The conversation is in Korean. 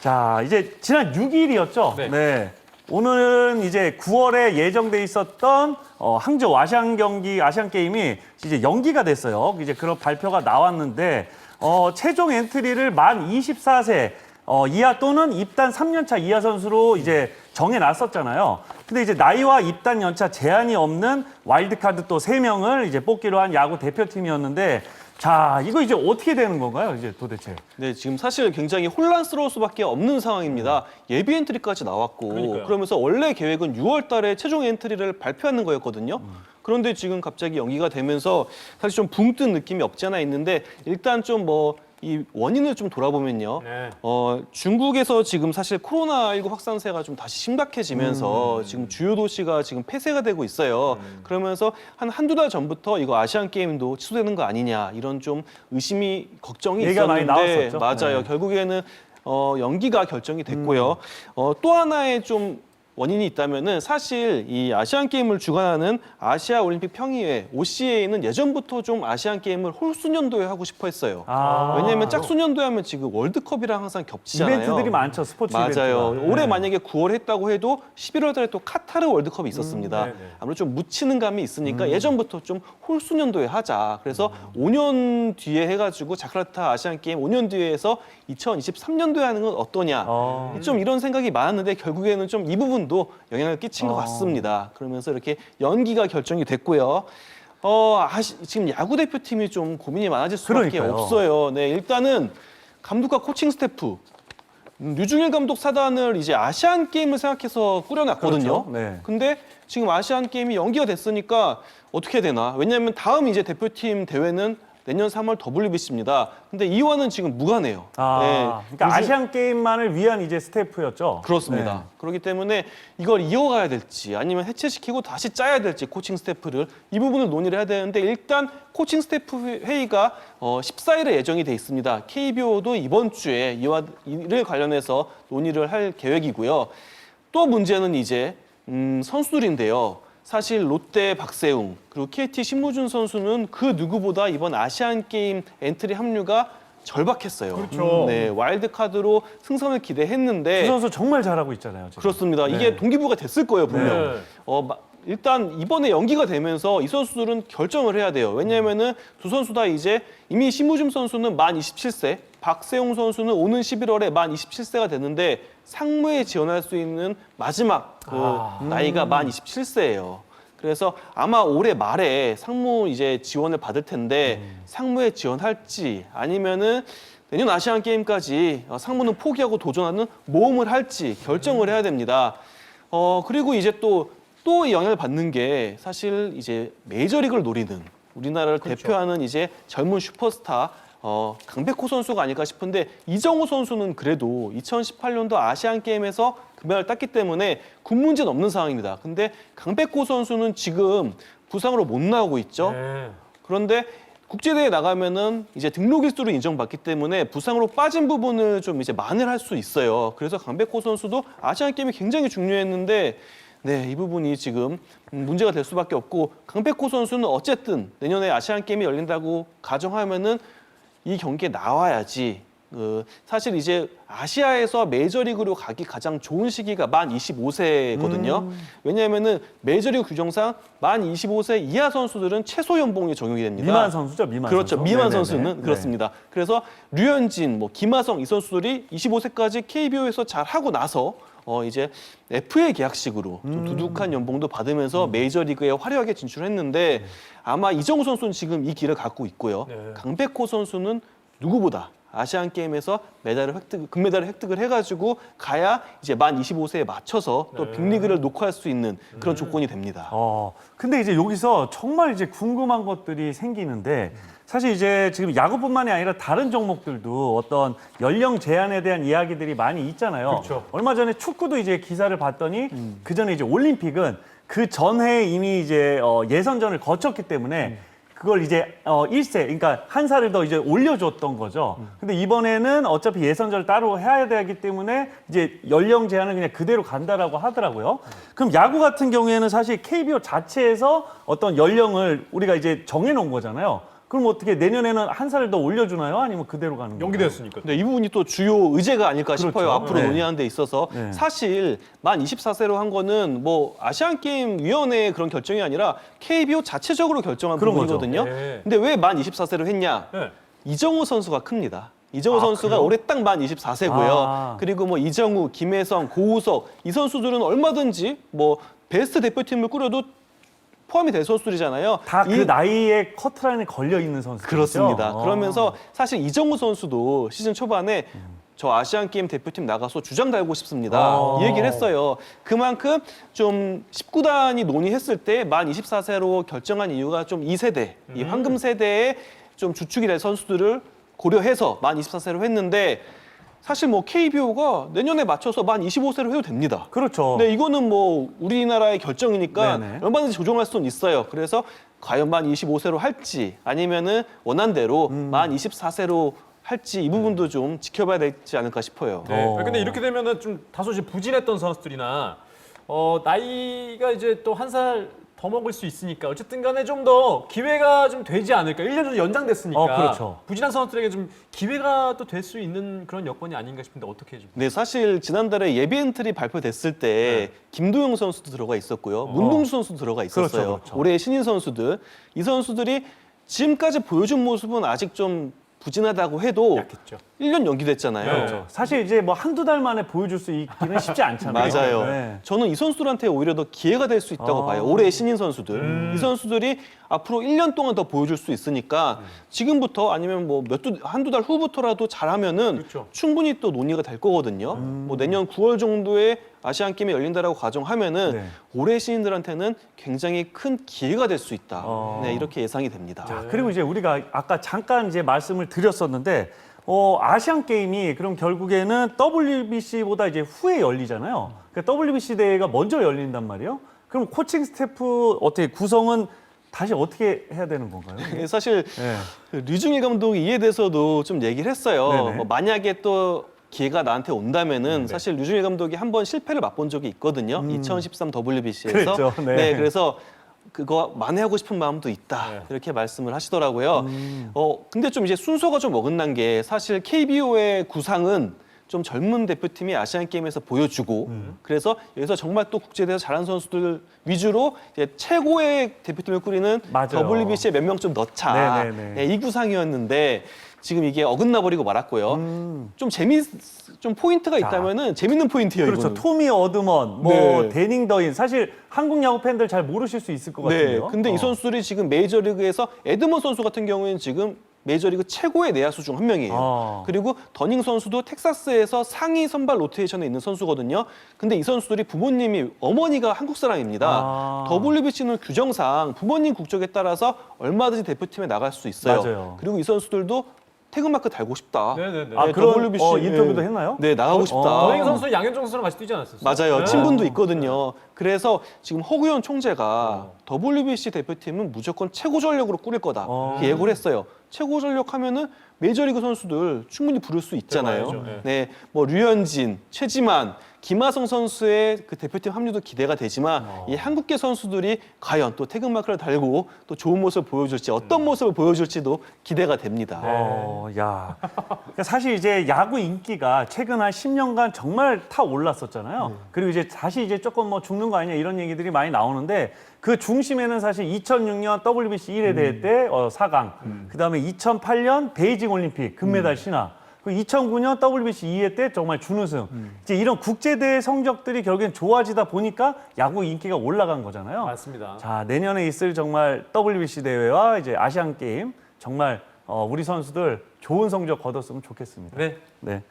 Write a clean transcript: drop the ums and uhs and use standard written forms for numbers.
자, 이제 지난 6일이었죠? 네. 오늘은 이제 9월에 예정돼 있었던 항저우 아시안 게임이 이제 연기가 됐어요. 이제 그런 발표가 나왔는데 최종 엔트리를 만 24세 이하 또는 입단 3년차 이하 선수로 이제 정해놨었잖아요. 근데 이제 나이와 입단 연차 제한이 없는 와일드카드 또 3명을 이제 뽑기로 한 야구 대표팀이었는데 자, 이거 이제 어떻게 되는 건가요, 이제 도대체? 네, 지금 사실 굉장히 혼란스러울 수밖에 없는 상황입니다. 예비 엔트리까지 나왔고, 그러면서 원래 계획은 6월 달에 최종 엔트리를 발표하는 거였거든요. 그런데 지금 갑자기 연기가 되면서 사실 좀 붕 뜬 느낌이 없지 않아 있는데 일단 좀 이 원인을 좀 돌아보면요. 네. 중국에서 지금 사실 코로나19 확산세가 좀 다시 심각해지면서 지금 주요 도시가 지금 폐쇄가 되고 있어요. 그러면서 한두 달 전부터 이거 아시안 게임도 취소되는 거 아니냐 이런 좀 의심이 걱정이 얘기가 많이 있었는데 나왔었죠. 맞아요. 네. 결국에는 연기가 결정이 됐고요. 또 하나의 좀 원인이 있다면은 사실 이 아시안 게임을 주관하는 아시아 올림픽 평의회 OCA는 예전부터 좀 아시안 게임을 홀수년도에 하고 싶어 했어요. 왜냐하면 짝수년도에 하면 지금 월드컵이랑 항상 겹치잖아요. 이벤트들이 많죠, 스포츠 맞아요. 이벤트가. 올해 만약에 9월 했다고 해도 11월 달에 또 카타르 월드컵이 있었습니다. 아무래도 좀 묻히는 감이 있으니까 예전부터 좀 홀수년도에 하자. 그래서 5년 뒤에 해가지고 자카르타 아시안 게임 5년 뒤에 해서 2023년도에 하는 건 어떠냐. 좀 이런 생각이 많았는데 결국에는 좀 이 부분도 영향을 끼친 것 같습니다. 그러면서 이렇게 연기가 결정이 됐고요. 지금 야구 대표팀이 좀 고민이 많아질 수밖에 그러니까요. 없어요. 네, 일단은 감독과 코칭 스태프 류중일 감독 사단을 이제 아시안 게임을 생각해서 꾸려놨거든요. 그렇죠. 네. 근데 지금 아시안 게임이 연기가 됐으니까 어떻게 해야 되나? 왜냐하면 다음 이제 대표팀 대회는 내년 3월 WBC입니다. 근데 이와는 지금 무관해요. 그러니까 아시안 게임만을 위한 이제 스태프였죠. 그렇습니다. 네. 그렇기 때문에 이걸 이어가야 될지 아니면 해체시키고 다시 짜야 될지 코칭 스태프를 이 부분을 논의를 해야 되는데 일단 코칭 스태프 회의가 14일에 예정이 돼 있습니다. KBO도 이번 주에 이를 관련해서 논의를 할 계획이고요. 또 문제는 이제 선수들인데요. 사실 롯데 박세웅 그리고 KT 신무준 선수는 그 누구보다 이번 아시안 게임 엔트리 합류가 절박했어요. 그렇죠. 네, 와일드 카드로 승선을 기대했는데 그 선수 정말 잘하고 있잖아요. 지금. 그렇습니다. 네. 이게 동기부가 됐을 거예요, 분명. 네. 일단 이번에 연기가 되면서 이 선수들은 결정을 해야 돼요. 왜냐하면은 두 선수 다 이제 이미 신무준 선수는 만 27세, 박세웅 선수는 오는 11월에 만 27세가 됐는데 상무에 지원할 수 있는 마지막 나이가 만 27세예요. 그래서 아마 올해 말에 상무 이제 지원을 받을 텐데 상무에 지원할지 아니면은 내년 아시안 게임까지 상무는 포기하고 도전하는 모험을 할지 결정을 해야 됩니다. 그리고 이제 또 영향을 받는 게 사실 이제 메이저리그를 노리는 우리나라를 대표하는 이제 젊은 슈퍼스타 강백호 선수가 아닐까 싶은데 이정우 선수는 그래도 2018년도 아시안 게임에서 금메달을 땄기 때문에 군 문제는 없는 상황입니다. 근데 강백호 선수는 지금 부상으로 못 나오고 있죠. 네. 그런데 국제대회 나가면은 이제 등록 일수로 인정받기 때문에 부상으로 빠진 부분을 좀 이제 만회할 수 있어요. 그래서 강백호 선수도 아시안 게임이 굉장히 중요했는데 네, 이 부분이 지금 문제가 될 수밖에 없고 강백호 선수는 어쨌든 내년에 아시안 게임이 열린다고 가정하면은 이 경기에 나와야지. 사실 이제 아시아에서 메이저리그로 가기 가장 좋은 시기가 만 25세거든요. 왜냐하면은 메이저리그 규정상 만 25세 이하 선수들은 최소 연봉이 적용이 됩니다. 미만 선수죠, 미만 그렇죠. 선수. 미만 네네네. 선수는 네. 그렇습니다. 그래서 류현진, 김하성 이 선수들이 25세까지 KBO에서 잘 하고 나서 이제 FA 계약식으로 좀 두둑한 연봉도 받으면서 메이저리그에 화려하게 진출했는데 아마 이정우 선수는 지금 이 길을 갖고 있고요. 네. 강백호 선수는 누구보다 아시안 게임에서 금메달을 획득을 해가지고 가야 이제 만 25세에 맞춰서 또 빅리그를 녹화할 수 있는 그런 조건이 됩니다. 근데 이제 여기서 정말 이제 궁금한 것들이 생기는데 사실 이제 지금 야구뿐만이 아니라 다른 종목들도 어떤 연령 제한에 대한 이야기들이 많이 있잖아요. 그렇죠. 얼마 전에 축구도 이제 기사를 봤더니 그 전에 이제 올림픽은 그 전해에 이미 이제 예선전을 거쳤기 때문에 그걸 이제 1세, 그러니까 한 살을 더 이제 올려줬던 거죠. 근데 이번에는 어차피 예선전을 따로 해야 되기 때문에 이제 연령 제한은 그냥 그대로 간다라고 하더라고요. 그럼 야구 같은 경우에는 사실 KBO 자체에서 어떤 연령을 우리가 이제 정해놓은 거잖아요. 그럼 어떻게 내년에는 한 살 더 올려주나요? 아니면 그대로 가는 거예요? 연기됐으니까. 네, 이 부분이 또 주요 의제가 아닐까 그렇죠. 싶어요. 앞으로 네. 논의하는 데 있어서 네. 사실 만 24세로 한 거는 뭐 아시안 게임 위원회의 그런 결정이 아니라 KBO 자체적으로 결정한 그런 부분이거든요. 거죠. 네. 근데 왜 만 24세로 했냐? 네. 이정우 선수가 큽니다. 이정우 선수가 그래요? 올해 딱 만 24세고요. 그리고 뭐 이정우, 김혜성, 고우석 이 선수들은 얼마든지 뭐 베스트 대표팀을 꾸려도 포함이 될 선수들이잖아요. 다 그 나이에 커트라인에 걸려 있는 선수. 그렇습니다. 그러면서 사실 이정우 선수도 시즌 초반에 저 아시안 게임 대표팀 나가서 주장 달고 싶습니다. 이 얘기를 했어요. 그만큼 좀 19단이 논의했을 때 만 24세로 결정한 이유가 좀 2세대, 이 황금 세대의 좀 주축이 될 선수들을 고려해서 만 24세로 했는데 사실 뭐 KBO가 내년에 맞춰서 만 25세로 해도 됩니다. 그렇죠. 네, 이거는 뭐 우리나라의 결정이니까 네네. 얼마든지 조정할 수는 있어요. 그래서 과연 만 25세로 할지 아니면은 원한대로 만 24세로 할지 이 부분도 좀 지켜봐야 되지 않을까 싶어요. 네. 근데 이렇게 되면은 좀 다소 이제 부진했던 선수들이나 나이가 이제 또 한 살 더 먹을 수 있으니까 어쨌든 간에 좀 더 기회가 좀 되지 않을까. 1년 정도 연장됐으니까. 그렇죠. 부진한 선수들에게 좀 기회가 또 될 수 있는 그런 여건이 아닌가 싶은데 어떻게 좀. 네, 사실 지난달에 예비 엔트리 발표됐을 때 김도영 선수도 들어가 있었고요. 문동주 선수도 들어가 있었어요. 그렇죠, 그렇죠. 올해의 신인 선수들. 이 선수들이 지금까지 보여준 모습은 아직 좀 부진하다고 해도 약했죠. 1년 연기됐잖아요. 그렇죠. 사실 이제 뭐 한두 달 만에 보여줄 수 있기는 쉽지 않잖아요. 맞아요. 네. 저는 이 선수들한테 오히려 더 기회가 될 수 있다고 봐요. 올해의 신인 선수들. 이 선수들이 앞으로 1년 동안 더 보여줄 수 있으니까 지금부터 아니면 뭐 한두 달 후부터라도 잘하면은 그렇죠. 충분히 또 논의가 될 거거든요. 뭐 내년 9월 정도에 아시안 게임이 열린다라고 가정하면은 네. 올해 신인들한테는 굉장히 큰 기회가 될 수 있다. 어. 네, 이렇게 예상이 됩니다. 자, 그리고 이제 우리가 아까 잠깐 이제 말씀을 드렸었는데 아시안 게임이 그럼 결국에는 WBC보다 이제 후에 열리잖아요. 그러니까 WBC 대회가 먼저 열린단 말이에요. 그럼 코칭 스태프 어떻게 구성은 다시 어떻게 해야 되는 건가요? 사실 네. 그 류중일 감독이 이에 대해서도 좀 얘기를 했어요. 네네. 뭐 만약에 또 기회가 나한테 온다면은 사실 류중일 감독이 한 번 실패를 맛본 적이 있거든요. 2013 WBC에서. 그랬죠. 네. 그래서 그거 만회하고 싶은 마음도 있다. 네. 이렇게 말씀을 하시더라고요. 근데 좀 이제 순서가 좀 어긋난 게 사실 KBO의 구상은 좀 젊은 대표팀이 아시안 게임에서 보여주고 그래서 여기서 정말 또 국제대회에서 잘하는 선수들 위주로 이제 최고의 대표팀을 꾸리는 맞아요. WBC에 몇 명 좀 넣자. 네네네. 네, 이 구상이었는데 지금 이게 어긋나 버리고 말았고요. 좀 포인트가 있다면은 재밌는 포인트예요. 그렇죠. 이거는. 토미 어드먼, 뭐 네. 데닝 더인. 사실 한국 야구 팬들 잘 모르실 수 있을 것 네. 같은데요. 근데 이 선수들이 지금 메이저리그에서 에드먼 선수 같은 경우에는 지금 메이저리그 최고의 내야수 중 한 명이에요. 그리고 더닝 선수도 텍사스에서 상위 선발 로테이션에 있는 선수거든요. 근데 이 선수들이 부모님이 어머니가 한국 사람입니다. WBC는 규정상 부모님 국적에 따라서 얼마든지 대표팀에 나갈 수 있어요. 맞아요. 그리고 이 선수들도 태극마크 달고 싶다. 네네네. 아, 그런 WBC 인터뷰도 했나요? 네, 나가고 싶다. 더닝 선수는 양현종 선수랑 같이 뛰지 않았었어요? 맞아요. 네. 친분도 있거든요. 그래서 지금 허구현 총재가 WBC 대표팀은 무조건 최고 전력으로 꾸릴 거다. 이렇게 예고를 했어요. 최고 전력 하면은 메이저리그 선수들 충분히 부를 수 있잖아요. 들어가야죠. 네. 네, 뭐 류현진, 최지만, 김하성 선수의 그 대표팀 합류도 기대가 되지만 이 한국계 선수들이 과연 또 태극마크를 달고 또 좋은 모습을 보여줄지 어떤 모습을 보여줄지도 기대가 됩니다. 야. 그러니까 사실 이제 야구 인기가 최근 한 10년간 정말 타 올랐었잖아요. 그리고 이제 다시 이제 조금 뭐 죽는 거 아니냐 이런 얘기들이 많이 나오는데 그 중심에는 사실 2006년 WBC 1회 대회 때 4강, 그다음에 2008년 베이징 올림픽 금메달 신화, 그리고 2009년 WBC 2회 때 정말 준우승. 이제 이런 국제대회 성적들이 결국엔 좋아지다 보니까 야구 인기가 올라간 거잖아요. 맞습니다. 자, 내년에 있을 정말 WBC 대회와 이제 아시안 게임 정말 우리 선수들 좋은 성적 거뒀으면 좋겠습니다. 네. 네.